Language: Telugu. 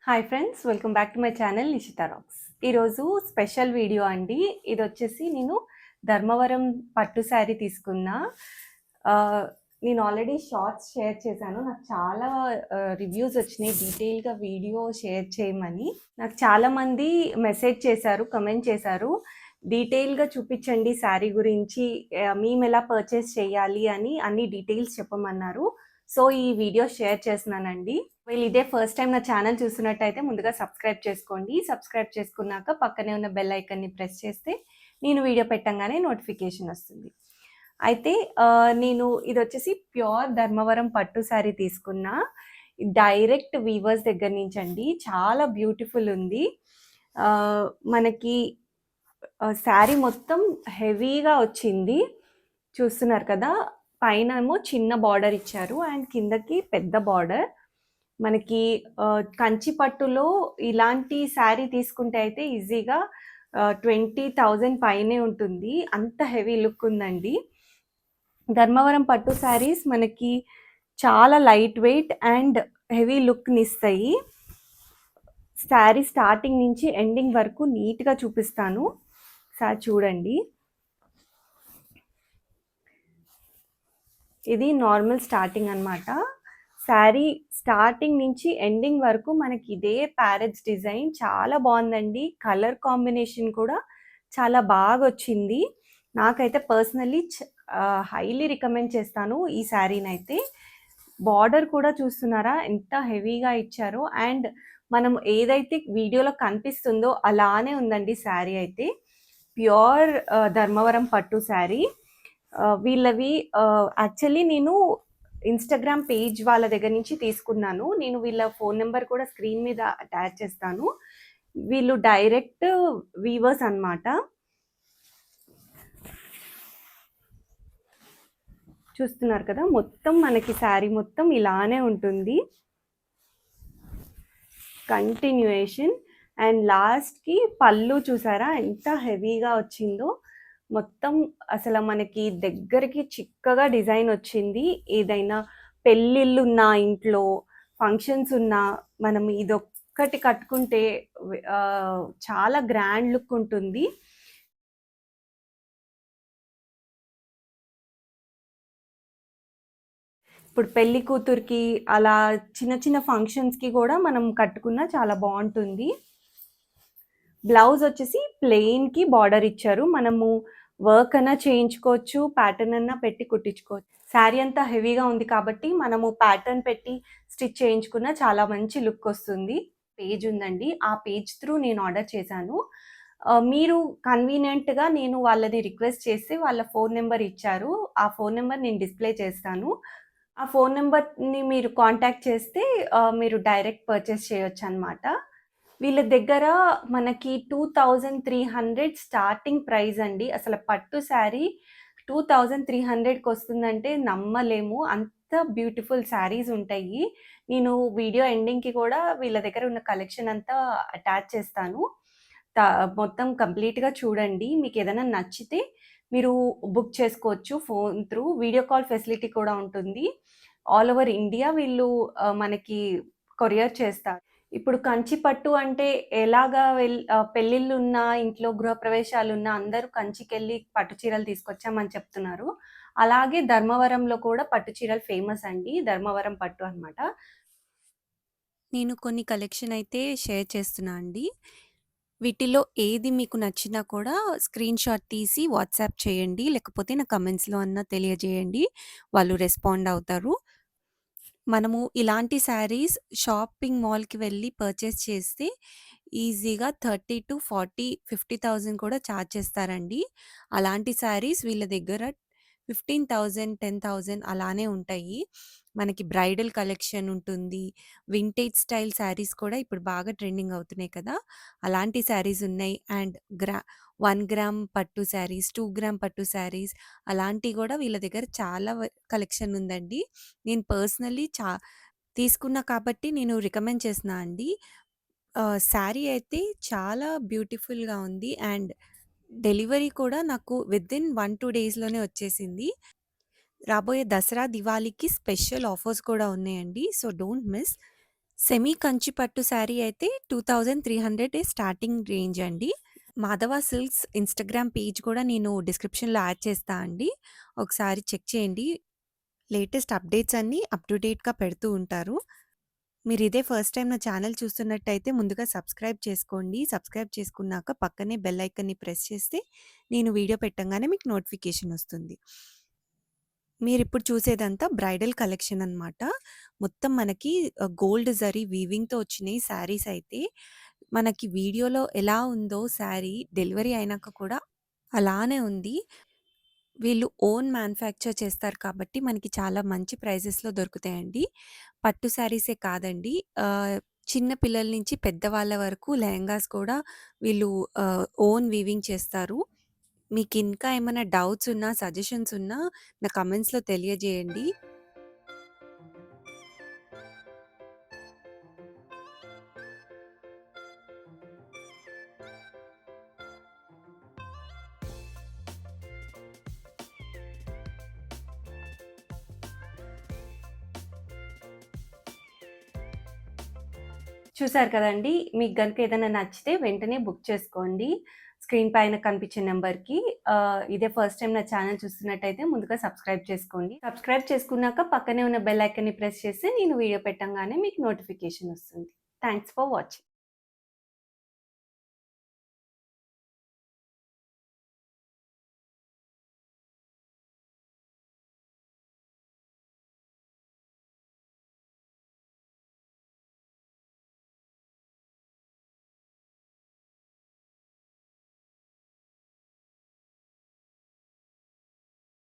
Hi friends, welcome back to my channel Nishitha rocks. ఈరోజు స్పెషల్ వీడియో అండి. ఇది వచ్చేసి నేను ధర్మవరం పట్టు శారీ తీసుకున్నా. నేను ఆల్రెడీ షార్ట్స్ షేర్ చేశాను. నాకు చాలా రివ్యూస్ వచ్చినాయి డీటెయిల్గా వీడియో షేర్ చేయమని. నాకు చాలామంది మెసేజ్ చేశారు, కమెంట్ చేశారు, డీటెయిల్గా చూపించండి శారీ గురించి, మేము ఎలా పర్చేస్ చేయాలి అని అన్ని డీటెయిల్స్ చెప్పమన్నారు. సో ఈ వీడియో షేర్ చేస్తున్నానండి. వీళ్ళు ఇదే ఫస్ట్ టైం నా ఛానల్ చూస్తున్నట్టయితే ముందుగా సబ్స్క్రైబ్ చేసుకోండి. సబ్స్క్రైబ్ చేసుకున్నాక పక్కనే ఉన్న బెల్ ఐకన్ని ప్రెస్ చేస్తే నేను వీడియో పెట్టంగానే నోటిఫికేషన్ వస్తుంది. అయితే నేను ఇది వచ్చేసి ప్యూర్ ధర్మవరం పట్టు శారీ తీసుకున్నా. డైరెక్ట్ వీవర్స్ దగ్గర నుంచి అండి. చాలా బ్యూటిఫుల్ ఉంది. మనకి శారీ మొత్తం హెవీగా వచ్చింది, చూస్తున్నారు కదా. పైన ఏమో చిన్న బార్డర్ ఇచ్చారు అండ్ కిందకి పెద్ద బార్డర్. మనకి కంచి పట్టులో ఇలాంటి శారీ తీసుకుంటే అయితే ఈజీగా 20,000 పైనే ఉంటుంది. అంత హెవీ లుక్ ఉందండి. ధర్మవరం పట్టు శారీస్ మనకి చాలా లైట్ వెయిట్ అండ్ హెవీ లుక్ని ఇస్తాయి. శారీ స్టార్టింగ్ నుంచి ఎండింగ్ వరకు నీట్గా చూపిస్తాను. సార్ చూడండి, ఇది నార్మల్ స్టార్టింగ్ అనమాట. శారీ స్టార్టింగ్ నుంచి ఎండింగ్ వరకు మనకి ఇదే ప్యారెట్స్ డిజైన్ చాలా బాగుందండి. కలర్ కాంబినేషన్ కూడా చాలా బాగా వచ్చింది. నాకైతే పర్సనల్లీ హైలీ రికమెండ్ చేస్తాను ఈ శారీని అయితే. బార్డర్ కూడా చూస్తున్నారా ఎంత హెవీగా ఇచ్చారో, అండ్ మనం ఏదైతే వీడియోలో కనిపిస్తుందో అలానే ఉందండి శారీ అయితే. ప్యూర్ ధర్మవరం పట్టు శారీ. వీళ్ళవి యాక్చువల్లీ నేను ఇన్స్టాగ్రామ్ పేజ్ వాళ్ళ దగ్గర నుంచి తీసుకున్నాను. నేను వీళ్ళ ఫోన్ నెంబర్ కూడా స్క్రీన్ మీద అటాచ్ చేస్తాను. వీళ్ళు డైరెక్ట్ వీవర్స్ అన్నమాట. చూస్తున్నారు కదా, మొత్తం మనకి శారీ మొత్తం ఇలానే ఉంటుంది, కంటిన్యూయేషన్. అండ్ లాస్ట్కి పళ్ళు చూసారా ఎంత హెవీగా వచ్చిందో. మొత్తం అసలు మనకి దగ్గరికి చిక్కగా డిజైన్ వచ్చింది. ఏదైనా పెళ్ళిళ్ళు ఉన్న ఇంట్లో, ఫంక్షన్స్ ఉన్నా మనం ఇదొక్కటి కట్టుకుంటే చాలా గ్రాండ్ లుక్ ఉంటుంది. ఇప్పుడు పెళ్లి కూతురికి అలా చిన్న చిన్న ఫంక్షన్స్కి కూడా మనం కట్టుకున్నా చాలా బాగుంటుంది. బ్లౌజ్ వచ్చేసి ప్లెయిన్కి బార్డర్ ఇచ్చారు. మనము వర్క్ అన్నా చేయించుకోవచ్చు, ప్యాటర్న్ అన్నా పెట్టి కుట్టించుకోవచ్చు. శారీ అంతా హెవీగా ఉంది కాబట్టి మనము ప్యాటర్న్ పెట్టి స్టిచ్ చేయించుకున్న చాలా మంచి లుక్ వస్తుంది. పేజ్ ఉందండి, ఆ పేజ్ త్రూ నేను ఆర్డర్ చేశాను. మీరు కన్వీనియంట్గా నేను వాళ్ళని రిక్వెస్ట్ చేసి వాళ్ళ ఫోన్ నెంబర్ ఇచ్చారు. ఆ ఫోన్ నెంబర్ నేను డిస్ప్లే చేస్తాను. ఆ ఫోన్ నెంబర్ని మీరు కాంటాక్ట్ చేస్తే మీరు డైరెక్ట్ పర్చేస్ చేయొచ్చు అనమాట. వీళ్ళ దగ్గర మనకి 2300 స్టార్టింగ్ ప్రైస్ అండి. అసలు పట్టు శారీ 2300కి వస్తుందంటే నమ్మలేము. అంత బ్యూటిఫుల్ శారీస్ ఉంటాయి. నేను వీడియో ఎండింగ్కి కూడా వీళ్ళ దగ్గర ఉన్న కలెక్షన్ అంతా అటాచ్ చేస్తాను. మొత్తం కంప్లీట్గా చూడండి. మీకు ఏదైనా నచ్చితే మీరు బుక్ చేసుకోవచ్చు phone through. Video call facility కూడా ఉంటుంది. ఆల్ ఓవర్ ఇండియా వీళ్ళు మనకి కొరియర్ చేస్తారు. ఇప్పుడు కంచి పట్టు అంటే ఎలాగా పెళ్ళిళ్ళున్నా, ఇంట్లో గృహప్రవేశాలున్నా అందరూ కంచికెళ్ళి పట్టు చీరలు తీసుకొచ్చామని చెప్తున్నారు. అలాగే ధర్మవరంలో కూడా పట్టు చీరలు ఫేమస్ అండి. ధర్మవరం పట్టు అనమాట. నేను కొన్ని కలెక్షన్ అయితే షేర్ చేస్తున్నా అండి. వీటిలో ఏది మీకు నచ్చినా కూడా స్క్రీన్‌షాట్ తీసి వాట్సాప్ చేయండి. లేకపోతే నా కమెంట్స్‌లో అన్నా తెలియజేయండి. వాళ్ళు రెస్పాండ్ అవుతారు. మనము ఇలాంటి శారీస్ షాపింగ్ మాల్‌కి వెళ్ళి పర్చేస్ చేస్తే ఈజీగా 30,000-40,000, 50,000 కూడా చార్జ్ చేస్తారండి. అలాంటి శారీస్ వీళ్ళ దగ్గర 15,000, 10,000 అలానే ఉంటాయి. మనకి బ్రైడల్ కలెక్షన్ ఉంటుంది. వింటేజ్ స్టైల్ శారీస్ కూడా ఇప్పుడు బాగా ట్రెండింగ్ అవుతున్నాయి కదా! అలాంటి శారీస్ ఉన్నాయి. అండ్ 1 గ్రామ్ పట్టు శారీస్, 2 గ్రామ్ పట్టు శారీస్ అలాంటివి కూడా వీళ్ళ దగ్గర చాలా కలెక్షన్ ఉందండి. నేను పర్సనల్లీ తీసుకున్నా కాబట్టి నేను రికమెండ్ చేస్తున్నా అండి. శారీ అయితే చాలా బ్యూటిఫుల్‌గా ఉంది. అండ్ డెలివరీ కూడా నాకు వితిన్ 1, 2 డేస్‌లోనే వచ్చేసింది. రాబోయే దసరా, దివాళీకి స్పెషల్ ఆఫర్స్ కూడా ఉన్నాయండి. So, don't miss. Semi Kanchi పట్టు శారీ అయితే 2300 స్టార్టింగ్ రేంజ్ అండి. మాధవ సిల్క్స్ ఇన్‌స్టాగ్రామ్ పేజ్ కూడా నేను డిస్క్రిప్షన్‌లో యాడ్ చేస్తా అండి. ఒకసారి చెక్ చేయండి. లేటెస్ట్ అప్డేట్స్ అన్నీ అప్ టు డేట్‌గా పెడుతూ ఉంటారు. మీరు ఇదే ఫస్ట్ టైమ్ నా ఛానల్ చూస్తున్నట్టయితే ముందుగా సబ్స్క్రైబ్ చేసుకోండి. సబ్స్క్రైబ్ చేసుకున్నాక పక్కనే బెల్ ఐకాన్‌ని ప్రెస్ చేస్తే నేను వీడియో పెట్టంగానే మీకు నోటిఫికేషన్ వస్తుంది. మీరిప్పుడు చూసేదంతా బ్రైడల్ కలెక్షన్ అనమాట. మొత్తం మనకి గోల్డ్ జరీ వీవింగ్‌తో వచ్చినాయి శారీస్ అయితే. మనకి వీడియోలో ఎలా ఉందో శారీ డెలివరీ అయినాక కూడా అలానే ఉంది. వీళ్ళు ఓన్ మ్యానుఫ్యాక్చర్ చేస్తారు కాబట్టి మనకి చాలా మంచి ప్రైజెస్‌లో దొరుకుతాయండి. పట్టు శారీసే కాదండి. చిన్న పిల్లల నుంచి పెద్దవాళ్ళ వరకు లెహెంగాస్ కూడా వీళ్ళు ఓన్ వీవింగ్ చేస్తారు. మీకింకా ఏమైనా డౌట్స్ ఉన్నా, సజెషన్స్ ఉన్నా నా కమెంట్స్‌లో తెలియజేయండి. చూసారు కదండీ! మీకు గనుక ఏదైనా నచ్చితే వెంటనే బుక్ చేసుకోండి. స్క్రీన్ పైన కనిపించే నంబర్‌కి. ఇదే ఫస్ట్ టైమ్ నా ఛానల్ చూస్తున్నట్టయితే ముందుగా సబ్స్క్రైబ్ చేసుకోండి. సబ్స్క్రైబ్ చేసుకున్నాక పక్కనే ఉన్న బెల్ ఐకాన్‌ని ప్రెస్ చేస్తే నేను వీడియో పెట్టంగానే మీకు నోటిఫికేషన్ వస్తుంది. Thanks for watching.